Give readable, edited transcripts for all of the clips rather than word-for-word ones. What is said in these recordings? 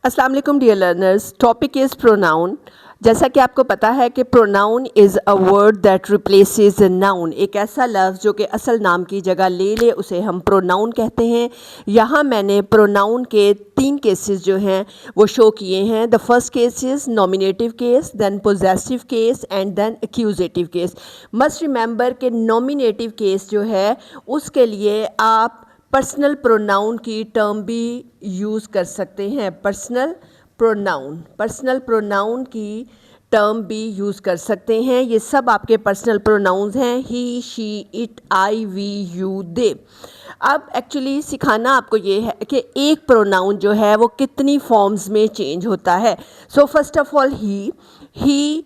अस्सलाम वालेकुम dear learners. Topic is pronoun. जैसा कि आपको पता है कि pronoun is a word that replaces a noun. एक ऐसा लफ्ज़ जो कि असल नाम की जगह ले ले उसे हम प्रोनाउन कहते हैं। यहाँ मैंने प्रोनाउन के 3 केसेस जो हैं वो शो किए हैं। The first case is nominative case, then possessive case and then accusative case. Must remember कि नॉमिनेटिव केस जो है उसके लिए आप पर्सनल प्रोनाउन की टर्म भी यूज़ कर सकते हैं। पर्सनल प्रोनाउन की टर्म भी यूज़ कर सकते हैं। ये सब आपके पर्सनल प्रोनाउंस हैं, he, she, it, I, we, you, they. अब एक्चुअली सिखाना आपको ये है कि एक प्रोनाउन जो है वो कितनी फॉर्म्स में चेंज होता है। So first of all he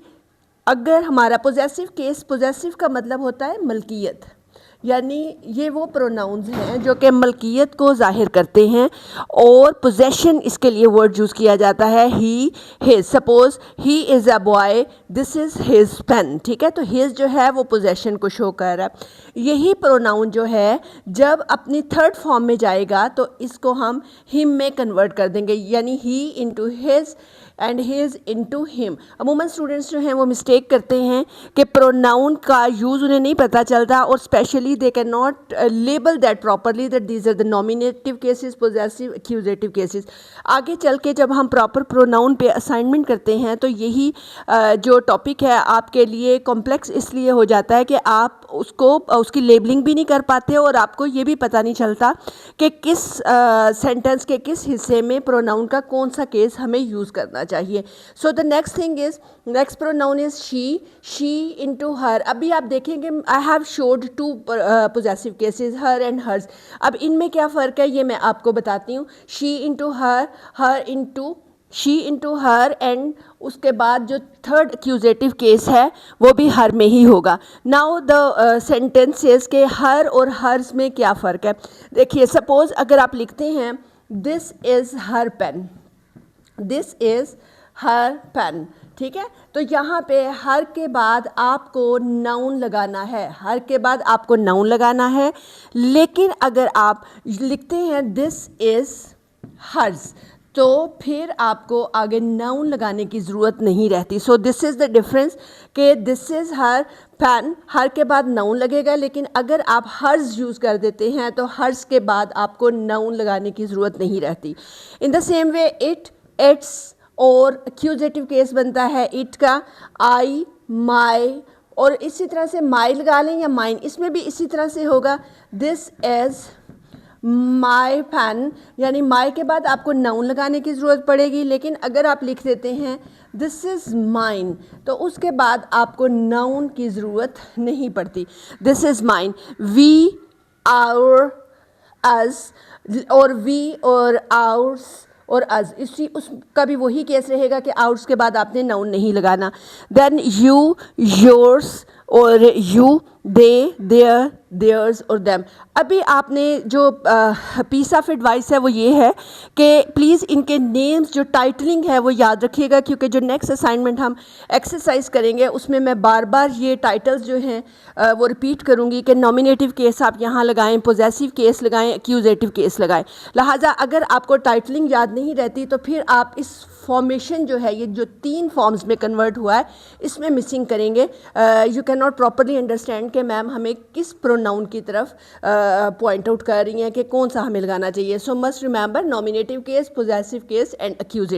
अगर हमारा पोजेसिव का मतलब होता है मलकियत, यानी ये वो प्रोनाउंस हैं जो कि मलकियत को ज़ाहिर करते हैं और पोजेशन इसके लिए वर्ड यूज़ किया जाता है he, his. Suppose he is a boy, this is his pen. ठीक है, तो हिज जो है वो पोजेशन को शो कर रहा है। यही प्रोनाउन जो है जब अपनी थर्ड फॉर्म में जाएगा तो इसको हम हिम में कन्वर्ट कर देंगे, यानी he into his and his into him. अमूमन स्टूडेंट्स जो हैं वो मिस्टेक करते हैं कि प्रोनाउन का यूज़ उन्हें नहीं पता चलता और specially they can not label that properly that these are the nominative cases, possessive, accusative cases. आगे चल के जब हम प्रॉपर प्रोनाउन पे असाइनमेंट करते हैं तो यही जो टॉपिक है आपके लिए कॉम्प्लेक्स इसलिए हो जाता है कि आप उसकी लेबलिंग भी नहीं कर पाते और आपको ये भी पता नहीं चलता कि किस सेंटेंस के किस हिस्से में प्रोनाउन का कौन सा केस हमें यूज़ करना चाहिए। So the next pronoun is she into her. अभी आप देखेंगे I have showed 2 possessive cases, her and hers. अब इनमें क्या फ़र्क है ये मैं आपको बताती हूँ। शी इंटू हर एंड उसके बाद जो थर्ड एक्यूजेटिव केस है वो भी हर में ही होगा। नाउ द सेंटेंसेस के हर और हर्स में क्या फ़र्क है देखिए। सपोज़ अगर आप लिखते हैं this is her pen, this is her pen, ठीक है, तो यहाँ पे हर के बाद आपको नाउन लगाना है, हर के बाद आपको नाउन लगाना है। लेकिन अगर आप लिखते हैं दिस इज़ हर्स तो फिर आपको आगे नाउन लगाने की ज़रूरत नहीं रहती। So this is the difference कि दिस इज़ हर पेन, हर के बाद नाउन लगेगा, लेकिन अगर आप हर्स यूज़ कर देते हैं तो हर्स के बाद आपको नाउन लगाने की ज़रूरत नहीं रहती। In the same way it, it's और एक्यूजेटिव केस बनता है इट का, आई, माई, और इसी तरह से माई लगा लें या माइन, इसमें भी इसी तरह से होगा। दिस इज़ माई पेन, यानी माई के बाद आपको नाउन लगाने की ज़रूरत पड़ेगी, लेकिन अगर आप लिख देते हैं दिस इज़ माइन तो उसके बाद आपको नाउन की ज़रूरत नहीं पड़ती। This is mine, we, our, us, और वी और आवर्स और अज, इसी उसका भी वही केस रहेगा कि आउट्स के बाद आपने नाउन नहीं लगाना। देन यू, योर्स और यू, दे, देयर, देयर्स और देम। अभी आपने जो पीस ऑफ एडवाइस है वो ये है कि प्लीज़ इनके नेम्स जो टाइटलिंग है वो याद रखिएगा, क्योंकि जो नेक्स्ट असाइनमेंट हम एक्सरसाइज करेंगे उसमें मैं बार बार ये टाइटल्स जो हैं वो रिपीट करूँगी कि नॉमिनेटिव केस आप यहाँ लगाएं, पोजेसिव केस लगाएं, एक्यूजेटिव केस लगाएं। लिहाजा अगर आपको टाइटलिंग याद नहीं रहती तो फिर आप इस फॉर्मेशन जो है, ये जो 3 फॉर्म्स में कन्वर्ट हुआ है, इसमें मिसिंग करेंगे। You can not properly understand कि मैम हमें किस प्रोनाउन की तरफ पॉइंट आउट कर रही हैं कि कौन सा हमें लगाना चाहिए। सो must remember nominative case, possessive case and accusative.